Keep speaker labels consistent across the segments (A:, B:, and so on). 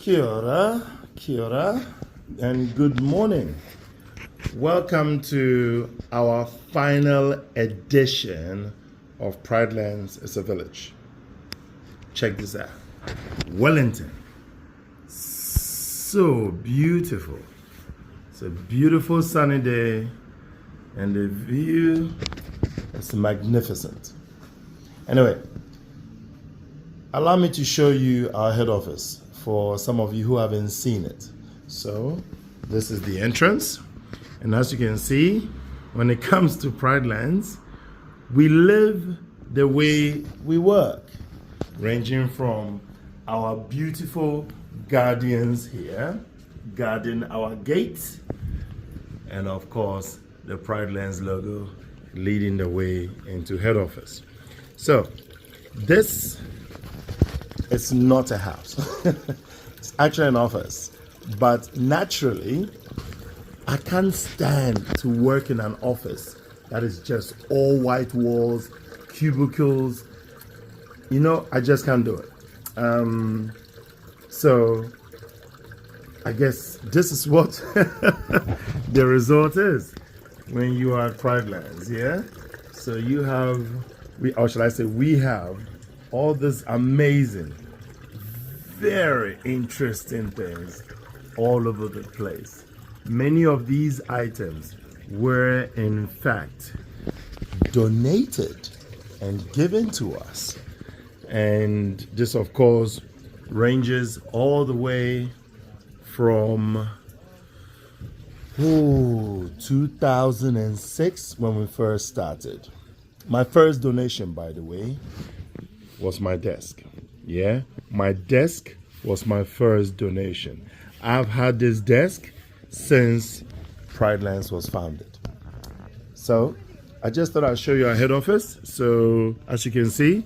A: Kia ora, and good morning. Welcome to our final edition of Pridelands is a Village. Check this out. Wellington. So beautiful. It's a beautiful sunny day, and the view is magnificent. Anyway, allow me to show you our head office for some of you who haven't seen it. So, this is the entrance. And as you can see, when it comes to Pridelands, we live the way we work, ranging from our beautiful guardians here, guarding our gate, and of course, the Pridelands logo leading the way into head office. So, this is not a house. It's actually an office. But naturally, I can't stand to work in an office that is just all white walls, cubicles. You know, I just can't do it. So, I guess this is what the result is when you are at Pridelands, yeah? So you have, or shall I say, we have all this amazing, very interesting things all over the place. Many of these items were in fact donated and given to us. And this of course ranges all the way from 2006 when we first started. My first donation, by the way, was my desk. Yeah, my desk was my first donation. I've had this desk since Pridelands was founded. So I just thought I'd show you our head office. So as you can see,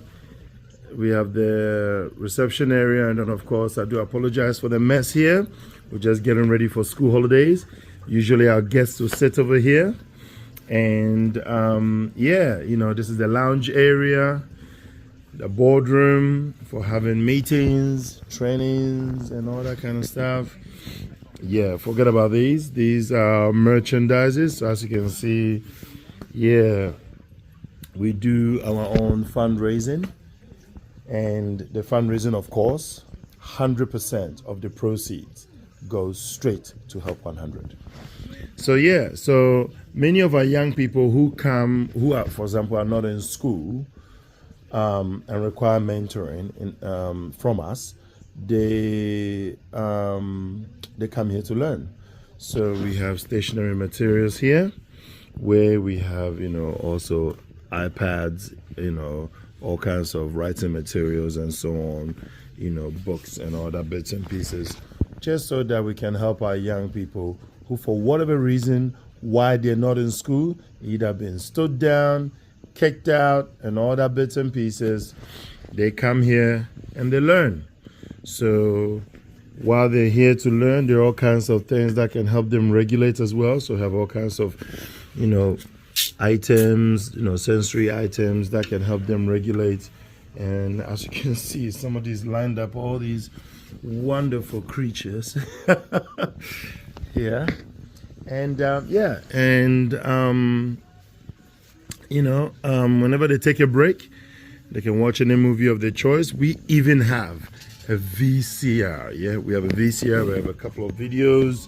A: we have the reception area, and then of course I do apologize for the mess here. We're just getting ready for school holidays. Usually our guests will sit over here, and yeah, you know, this is the lounge area, the boardroom for having meetings, trainings, and all that kind of stuff. Yeah, forget about these. These are merchandises. So as you can see, yeah, we do our own fundraising. And the fundraising, of course, 100% of the proceeds goes straight to Help 100. So yeah, so many of our young people who come, who are, for example, are not in school, and require mentoring from us, they come here to learn. So we have stationery materials here, where we have, you know, also iPads, you know, all kinds of writing materials and so on, you know, books and all that bits and pieces, just so that we can help our young people who, for whatever reason, why they're not in school, either been stood down, kicked out, and all that bits and pieces, they come here and they learn. So while they're here to learn, there are all kinds of things that can help them regulate as well. So we have all kinds of, you know, items, you know, sensory items that can help them regulate. And as you can see, some of these lined up, all these wonderful creatures. Yeah. And yeah, and you know, whenever they take a break, they can watch any movie of their choice. We even have a VCR. Yeah, we have a VCR. We have a couple of videos.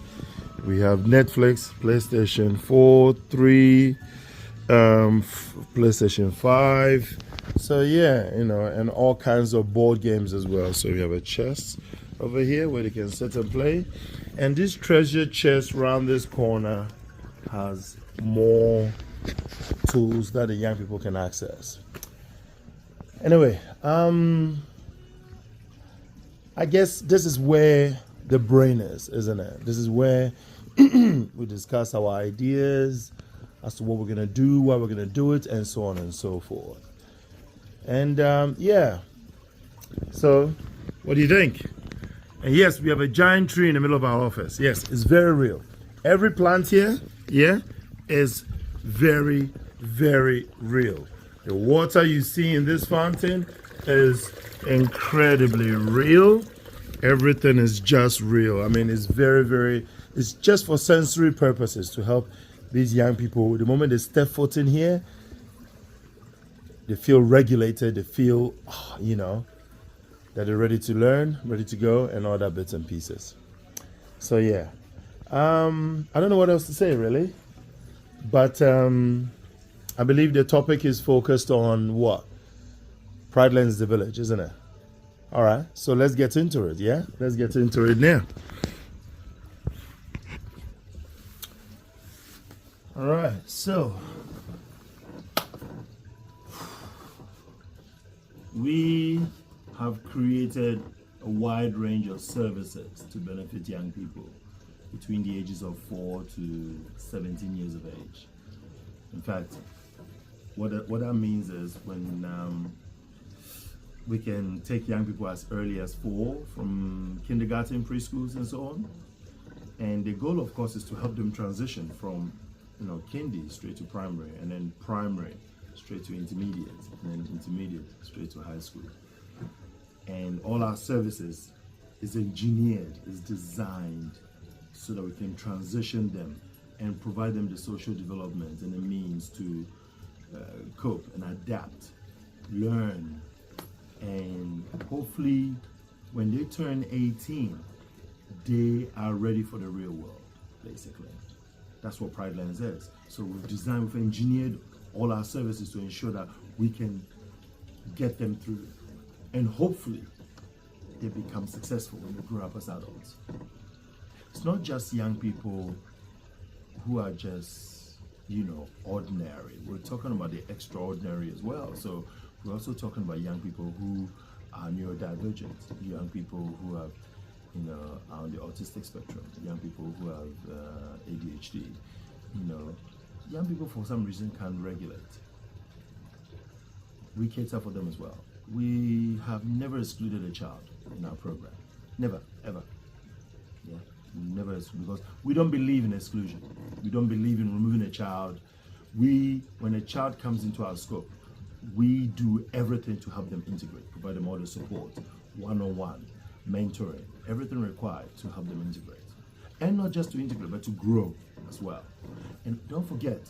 A: We have Netflix, PlayStation 4, 3, PlayStation 5. So yeah, you know, and all kinds of board games as well. So we have a chest over here where they can sit and play. And this treasure chest around this corner has more tools that the young people can access. Anyway, I guess this is where the brain is, isn't it? This is where we discuss our ideas as to what we're going to do, why we're going to do it, and so on and so forth. And yeah, so what do you think? And yes, we have a giant tree in the middle of our office. Yes, it's very real. Every plant here, yeah, is very, very real. The water you see in this fountain is incredibly real. Everything is just real. I mean, it's very, very, it's just for sensory purposes to help these young people. The moment they step foot in here, they feel regulated, they feel, that they're ready to learn, ready to go, and all that bits and pieces. So, yeah. I don't know what else to say, really. But I believe the topic is focused on what? Pride Lens the Village, isn't it? All right, so let's get into it, yeah? Let's get into it now. All right, so we have created a wide range of services to benefit young people between the ages of 4 to 17 years of age. In fact, what that means is when we can take young people as early as 4 from kindergarten, preschools, and so on. And the goal, of course, is to help them transition from, kindy straight to primary, and then primary straight to intermediate, and then intermediate straight to high school. And all our services is engineered, is designed so that we can transition them and provide them the social development and the means to cope and adapt, learn, and hopefully when they turn 18, they are ready for the real world, basically. That's what Pride Lens is. So we've engineered all our services to ensure that we can get them through, and hopefully they become successful when they grow up as adults. It's not just young people who are just, ordinary. We're talking about the extraordinary as well. So we're also talking about young people who are neurodivergent, young people who have, are on the autistic spectrum, young people who have ADHD, young people for some reason can't regulate. We cater for them as well. We have never excluded a child in our program. Never, ever. Yeah, never, because we don't believe in exclusion. We don't believe in removing a child. When a child comes into our scope, we do everything to help them integrate, provide them all the support, one-on-one, mentoring, everything required to help them integrate. And not just to integrate, but to grow as well. And don't forget,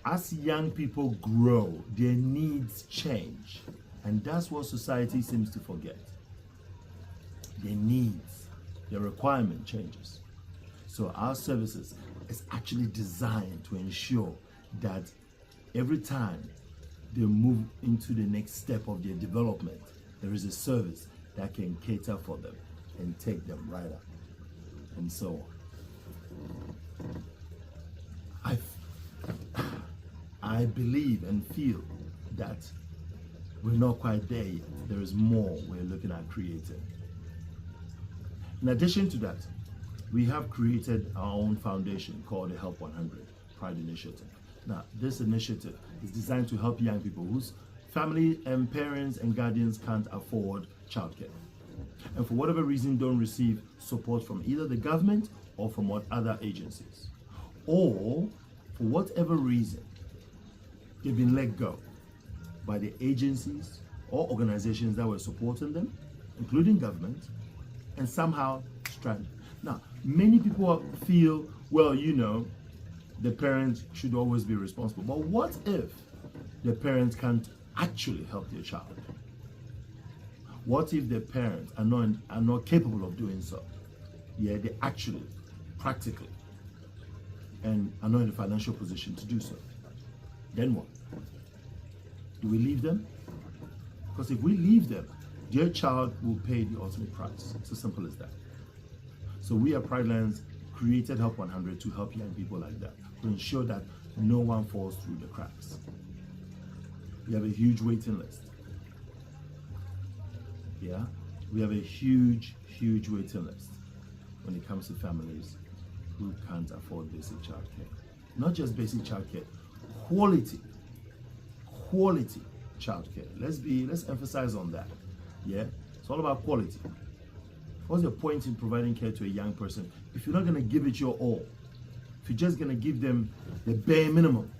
A: as young people grow, their needs change. And that's what society seems to forget. Their needs, their requirement changes. So our services is actually designed to ensure that every time they move into the next step of their development, there is a service that can cater for them and take them right up, and so on. I believe and feel that we're not quite there yet. There is more we're looking at creating. In addition to that, we have created our own foundation called the Help 100 Pride Initiative. Now, this initiative is designed to help young people whose family and parents and guardians can't afford childcare, and for whatever reason don't receive support from either the government or from other agencies, or for whatever reason they've been let go by the agencies or organizations that were supporting them, including government, and somehow stranded. Now, many people feel, well, the parents should always be responsible. But what if the parents can't actually help their child? What if the parents are not capable of doing so? Yeah, they actually, practically, and are not in a financial position to do so. Then what? Do we leave them? Because if we leave them, their child will pay the ultimate price. It's as simple as that. So we at Pride Lens created Help 100 to help young people like that, to ensure that no one falls through the cracks. We have a huge waiting list. Yeah, we have a huge waiting list when it comes to families who can't afford basic childcare. Not just basic childcare, quality childcare. Let's emphasize on that. Yeah, it's all about quality. What's the point in providing care to a young person if you're not going to give it your all? If you're just going to give them the bare minimum?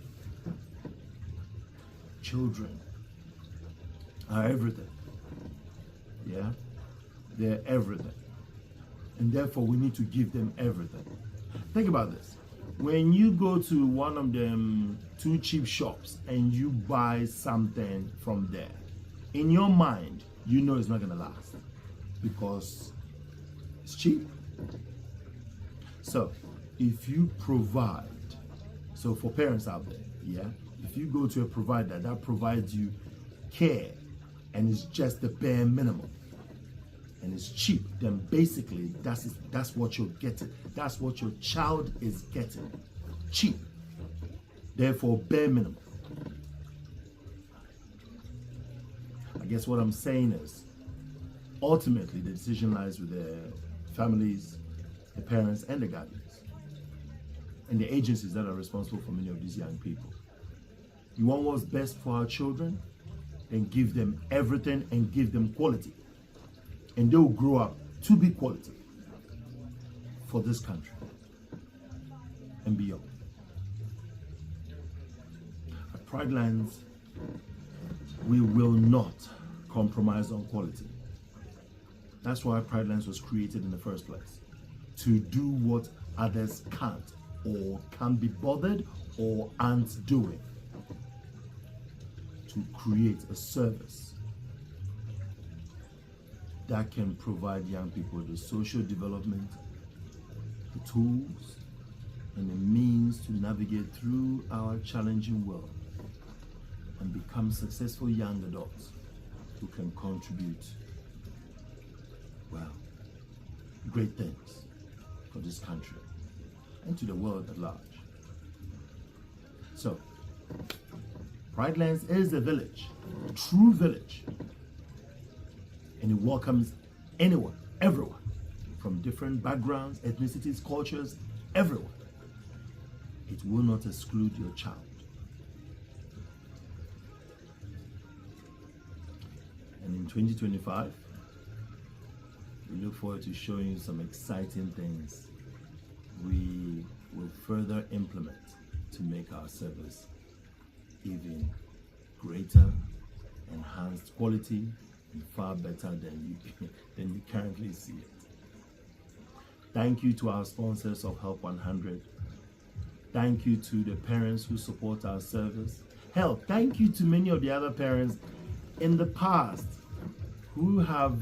A: Children are everything. Yeah, They're everything. And therefore, we need to give them everything. Think about this. When you go to one of them two cheap shops and you buy something from there, in your mind, you know it's not going to last because it's cheap. So, if you provide, so for parents out there, yeah, if you go to a provider that provides you care and it's just the bare minimum and it's cheap, then basically that's what you're getting. That's what your child is getting. Cheap. Therefore, bare minimum. I guess what I'm saying is, ultimately, the decision lies with the families, the parents, and the guardians, and the agencies that are responsible for many of these young people. You want what's best for our children? Then give them everything and give them quality. And they'll grow up to be quality for this country and beyond. At Pride Lands, we will not compromise on quality. That's why Pride Lands was created in the first place. To do what others can't or can't be bothered or aren't doing. To create a service that can provide young people the social development, the tools, and the means to navigate through our challenging world and become successful young adults who can contribute, well, great things for this country and to the world at large. So, Pride Lands is a village, a true village, and it welcomes anyone, everyone, from different backgrounds, ethnicities, cultures, everyone. It will not exclude your child. And in 2025, we look forward to showing you some exciting things we will further implement to make our service even greater, enhanced quality, and far better than you currently see it. Thank you to our sponsors of Help 100. Thank you to the parents who support our service. Hell, thank you to many of the other parents in the past who have,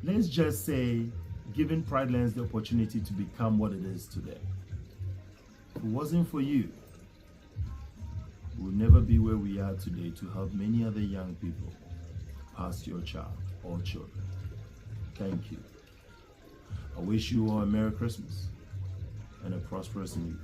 A: let's just say, given Pride Lands the opportunity to become what it is today. If it wasn't for you, we'll never be where we are today to help many other young people past your child or children. Thank you. I wish you all a Merry Christmas and a prosperous New Year.